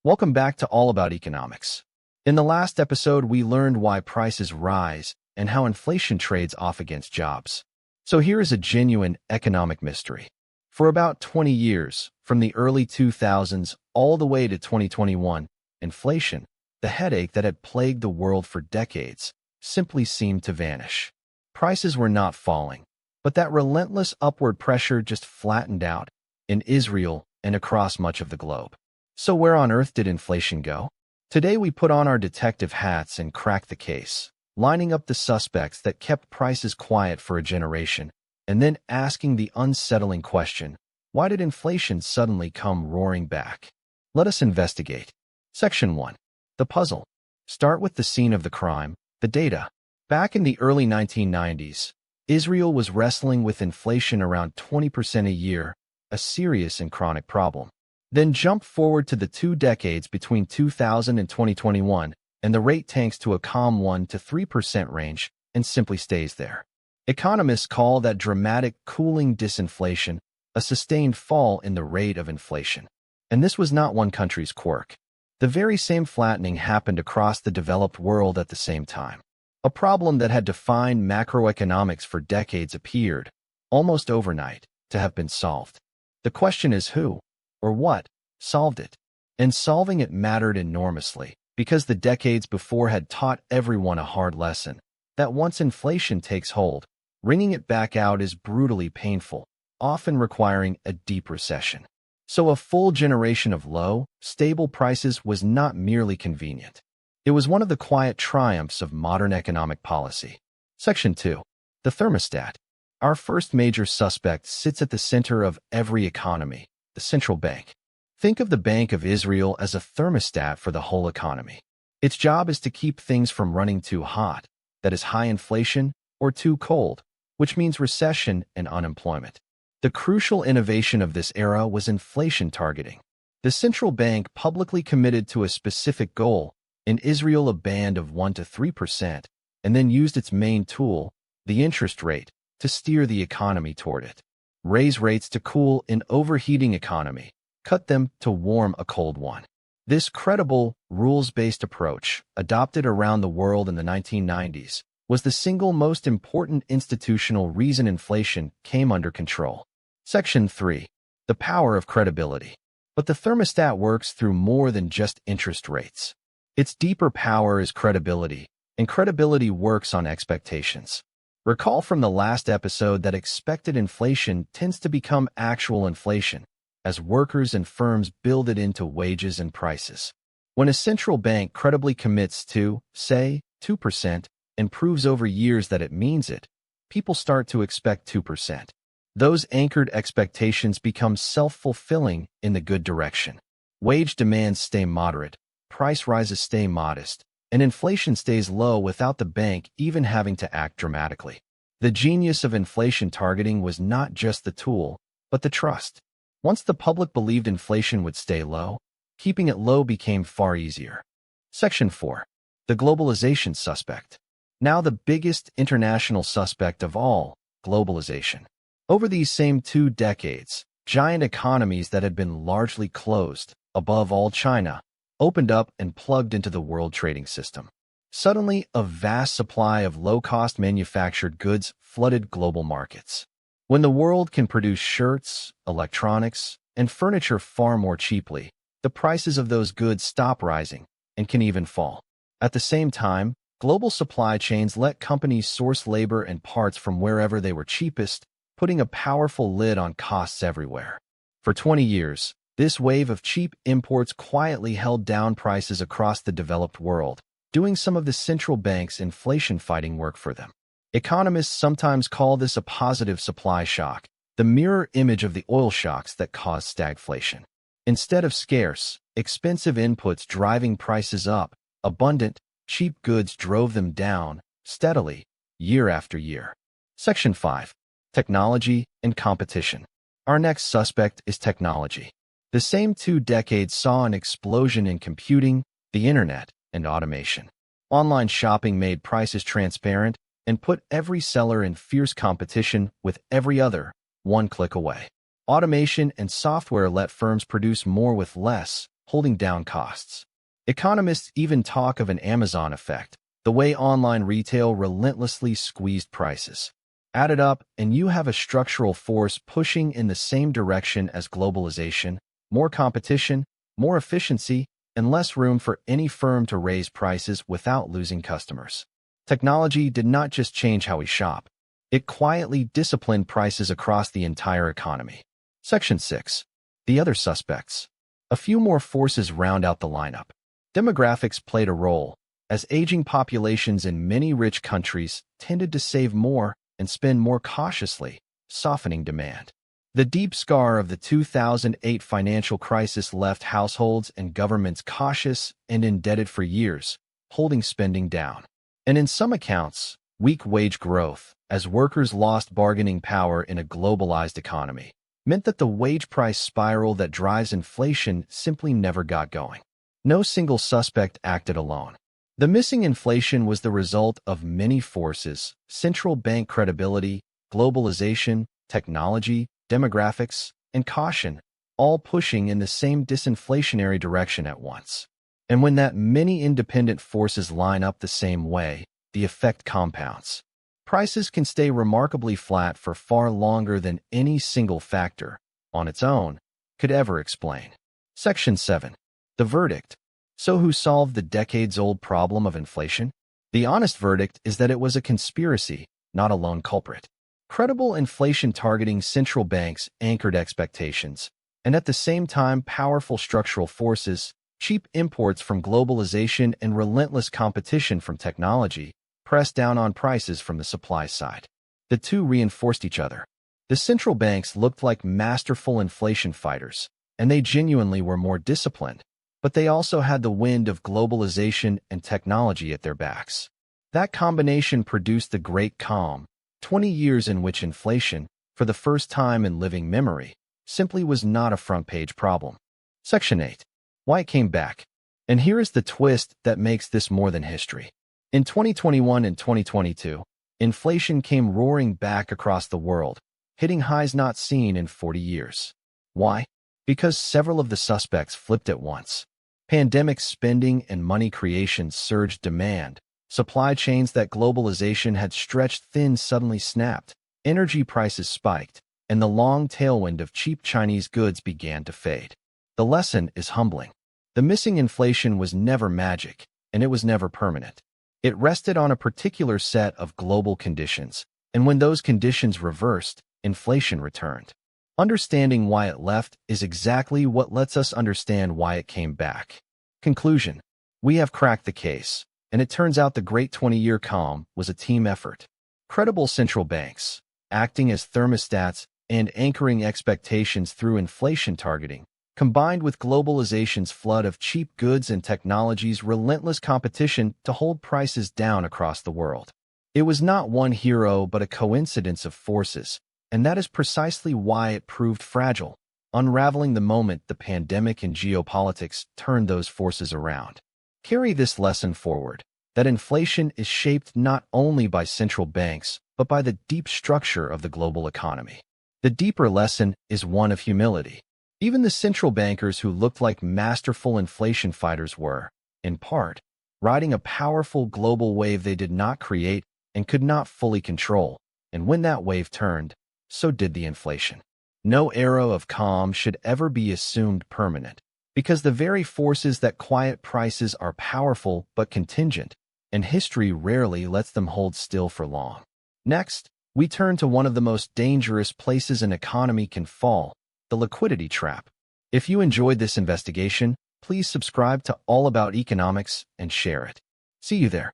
Welcome back to All About Economics. In the last episode, we learned why prices rise and how inflation trades off against jobs. So here is a genuine economic mystery. For about 20 years, from the early 2000s all the way to 2021, inflation, the headache that had plagued the world for decades, simply seemed to vanish. Prices were not falling, but that relentless upward pressure just flattened out in Israel and across much of the globe. So where on earth did inflation go? Today we put on our detective hats and crack the case, lining up the suspects that kept prices quiet for a generation, and then asking the unsettling question, why did inflation suddenly come roaring back? Let us investigate. Section 1. The puzzle. Start with the scene of the crime, the data. Back in the early 1990s, Israel was wrestling with inflation around 20% a year, a serious and chronic problem. Then jump forward to the 2 decades between 2000 and 2021, and the rate tanks to a calm 1 to 3% range and simply stays there. Economists call that dramatic cooling disinflation, a sustained fall in the rate of inflation. And this was not one country's quirk. The very same flattening happened across the developed world at the same time. A problem that had defined macroeconomics for decades appeared, almost overnight, to have been solved. The question is who, or what, solved it? And solving it mattered enormously, because the decades before had taught everyone a hard lesson, that once inflation takes hold, wringing it back out is brutally painful, often requiring a deep recession. So a full generation of low, stable prices was not merely convenient. It was one of the quiet triumphs of modern economic policy. Section 2. The thermostat. Our first major suspect sits at the center of every economy, the central bank. Think of the Bank of Israel as a thermostat for the whole economy. Its job is to keep things from running too hot, that is high inflation, or too cold, which means recession and unemployment. The crucial innovation of this era was inflation targeting. The central bank publicly committed to a specific goal, in Israel a band of 1 to 3%, and then used its main tool, the interest rate, to steer the economy toward it. Raise rates to cool an overheating economy, cut them to warm a cold one. This credible, rules-based approach, adopted around the world in the 1990s, was the single most important institutional reason inflation came under control. Section 3. The power of credibility. But the thermostat works through more than just interest rates. Its deeper power is credibility, and credibility works on expectations. Recall from the last episode that expected inflation tends to become actual inflation, as workers and firms build it into wages and prices. When a central bank credibly commits to, say, 2% and proves over years that it means it, people start to expect 2%. Those anchored expectations become self-fulfilling in the good direction. Wage demands stay moderate, price rises stay modest, and inflation stays low without the bank even having to act dramatically. The genius of inflation targeting was not just the tool, but the trust. Once the public believed inflation would stay low, keeping it low became far easier. Section 4. The globalization suspect. Now the biggest international suspect of all, globalization. Over these same 2 decades, giant economies that had been largely closed, above all China, opened up and plugged into the world trading system. Suddenly, a vast supply of low-cost manufactured goods flooded global markets. When the world can produce shirts, electronics, and furniture far more cheaply, the prices of those goods stop rising and can even fall. At the same time, global supply chains let companies source labor and parts from wherever they were cheapest, putting a powerful lid on costs everywhere. For 20 years, this wave of cheap imports quietly held down prices across the developed world, doing some of the central bank's inflation-fighting work for them. Economists sometimes call this a positive supply shock, the mirror image of the oil shocks that caused stagflation. Instead of scarce, expensive inputs driving prices up, abundant, cheap goods drove them down, steadily, year after year. Section 5. Technology and competition. Our next suspect is technology. The same 2 decades saw an explosion in computing, the internet, and automation. Online shopping made prices transparent and put every seller in fierce competition with every other, one click away. Automation and software let firms produce more with less, holding down costs. Economists even talk of an Amazon effect, the way online retail relentlessly squeezed prices. Add it up, and you have a structural force pushing in the same direction as globalization: more competition, more efficiency, and less room for any firm to raise prices without losing customers. Technology did not just change how we shop. It quietly disciplined prices across the entire economy. Section 6. The other suspects. A few more forces round out the lineup. Demographics played a role, as aging populations in many rich countries tended to save more and spend more cautiously, softening demand. The deep scar of the 2008 financial crisis left households and governments cautious and indebted for years, holding spending down. And in some accounts, weak wage growth, as workers lost bargaining power in a globalized economy, meant that the wage price spiral that drives inflation simply never got going. No single suspect acted alone. The missing inflation was the result of many forces: central bank credibility, globalization, technology, demographics, and caution, all pushing in the same disinflationary direction at once. And when that many independent forces line up the same way, the effect compounds. Prices can stay remarkably flat for far longer than any single factor, on its own, could ever explain. Section 7. The verdict. So who solved the decades-old problem of inflation? The honest verdict is that it was a conspiracy, not a lone culprit. Credible inflation-targeting central banks anchored expectations, and at the same time powerful structural forces, cheap imports from globalization and relentless competition from technology, pressed down on prices from the supply side. The two reinforced each other. The central banks looked like masterful inflation fighters, and they genuinely were more disciplined, but they also had the wind of globalization and technology at their backs. That combination produced the Great Calm, 20 years in which inflation, for the first time in living memory, simply was not a front-page problem. Section 8. Why it came back. And here is the twist that makes this more than history. In 2021 and 2022, inflation came roaring back across the world, hitting highs not seen in 40 years. Why? Because several of the suspects flipped at once. Pandemic spending and money creation surged demand. Supply chains that globalization had stretched thin suddenly snapped. Energy prices spiked, and the long tailwind of cheap Chinese goods began to fade. The lesson is humbling. The missing inflation was never magic, and it was never permanent. It rested on a particular set of global conditions, and when those conditions reversed, inflation returned. Understanding why it left is exactly what lets us understand why it came back. Conclusion. We have cracked the case, and it turns out the Great 20-Year Calm was a team effort. Credible central banks, acting as thermostats and anchoring expectations through inflation targeting, combined with globalization's flood of cheap goods and technology's relentless competition to hold prices down across the world. It was not one hero but a coincidence of forces, and that is precisely why it proved fragile, unraveling the moment the pandemic and geopolitics turned those forces around. Carry this lesson forward, that inflation is shaped not only by central banks, but by the deep structure of the global economy. The deeper lesson is one of humility. Even the central bankers who looked like masterful inflation fighters were, in part, riding a powerful global wave they did not create and could not fully control, and when that wave turned, so did the inflation. No era of calm should ever be assumed permanent, because the very forces that quiet prices are powerful but contingent, and history rarely lets them hold still for long. Next, we turn to one of the most dangerous places an economy can fall, the liquidity trap. If you enjoyed this investigation, please subscribe to All About Economics and share it. See you there.